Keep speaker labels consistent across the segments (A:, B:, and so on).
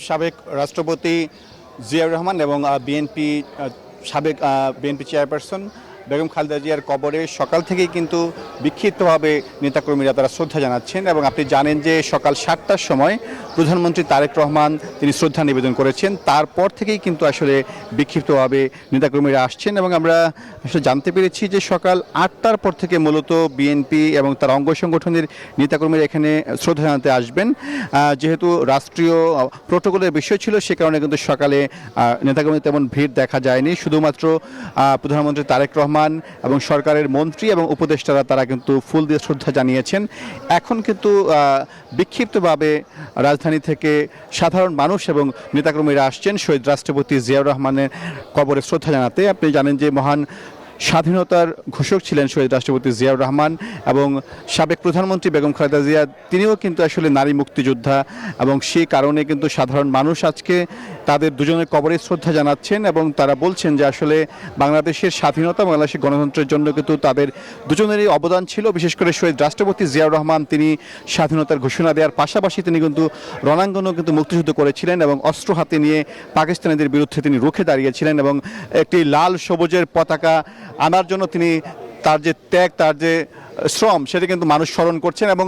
A: সাবেক রাষ্ট্রপতি জিয়াউর রহমান এবং সাবেক বিএনপি চেয়ারপারসন বেগম খালেদা জিয়ার কবরে সকাল থেকেই কিন্তু বিক্ষিপ্তভাবে নেতাকর্মীরা তারা শ্রদ্ধা জানাচ্ছেন এবং আপনি জানেন যে সকাল 7টার সময় প্রধানমন্ত্রী তারেক রহমান তিনি শ্রদ্ধা নিবেদন করেছেন। তারপর থেকেই কিন্তু আসলে বিক্ষিপ্তভাবে নেতাকর্মীরা আসছেন এবং আমরা আসলে জানতে পেরেছি যে সকাল 8টার পর থেকে মূলত বিএনপি এবং তার অঙ্গ সংগঠনের নেতাকর্মীরা এখানে শ্রদ্ধা জানাতে আসবেন। যেহেতু রাষ্ট্রীয় প্রোটোকলের বিষয় ছিল সে কারণে কিন্তু সকালে নেতাকর্মী তেমন ভিড় দেখা যায়নি। শুধুমাত্র প্রধানমন্ত্রী তারেক রহমান এবং সরকারের মন্ত্রী এবং উপদেষ্টারা তারা কিন্তু ফুল দিয়ে শ্রদ্ধা জানিয়েছেন। এখন কিন্তু বিক্ষিপ্তভাবে রাজধানী থেকে সাধারণ মানুষ এবং নেতাকর্মীরা আসছেন শহীদ রাষ্ট্রপতি জিয়াউর রহমানের কবরে শ্রদ্ধা জানাতে। আপনি জানেন যে মহান স্বাধীনতার ঘোষক ছিলেন শহীদ রাষ্ট্রপতি জিয়াউর রহমান এবং সাবেক প্রধানমন্ত্রী বেগম খালেদা জিয়া তিনিও কিন্তু আসলে নারী মুক্তিযোদ্ধা এবং সেই কারণে কিন্তু সাধারণ মানুষ আজকে তাদের দুজনের কবরে শ্রদ্ধা জানাচ্ছেন এবং তারা বলছেন যে আসলে বাংলাদেশের স্বাধীনতা বাংলাদেশের গণতন্ত্রের জন্য কিন্তু তাদের দুজনেরই অবদান ছিল। বিশেষ করে শহীদ রাষ্ট্রপতি জিয়াউর রহমান তিনি স্বাধীনতার ঘোষণা দেওয়ার পাশাপাশি তিনি কিন্তু রণাঙ্গনেও কিন্তু মুক্তিযুদ্ধ করেছিলেন এবং অস্ত্র হাতে নিয়ে পাকিস্তানিদের বিরুদ্ধে তিনি রুখে দাঁড়িয়েছিলেন এবং একটি লাল সবুজের পতাকা আনার জন্য তিনি তার যে ত্যাগ তার যে শ্রম সেটা কিন্তু মানুষ স্মরণ করছেন এবং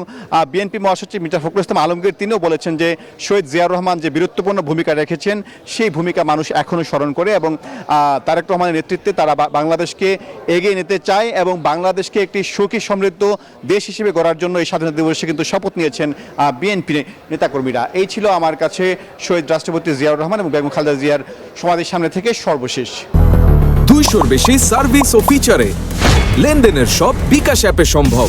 A: বিএনপি মহাসচিব মির্জা ফখরুল ইসলাম আলমগীর তিনিও বলেছেন যে শহীদ জিয়াউর রহমান যে বীরত্বপূর্ণ ভূমিকা রেখেছেন সেই ভূমিকা মানুষ এখনও স্মরণ করে এবং তারেক রহমানের নেতৃত্বে তারা বাংলাদেশকে এগিয়ে নিতে চায় এবং বাংলাদেশকে একটি সুখী সমৃদ্ধ দেশ হিসেবে গড়ার জন্য এই স্বাধীনতা দিবসে কিন্তু শপথ নিয়েছেন বিএনপি নেতাকর্মীরা। এই ছিল আমার কাছে শহীদ রাষ্ট্রপতি জিয়াউর রহমান এবং বেগম খালেদা জিয়ার সমাধির সামনে থেকে সর্বশেষ।
B: 200-র বেশি সার্ভিস ও ফিচারে লেনদেনের সব বিকাশ অ্যাপে সম্ভব।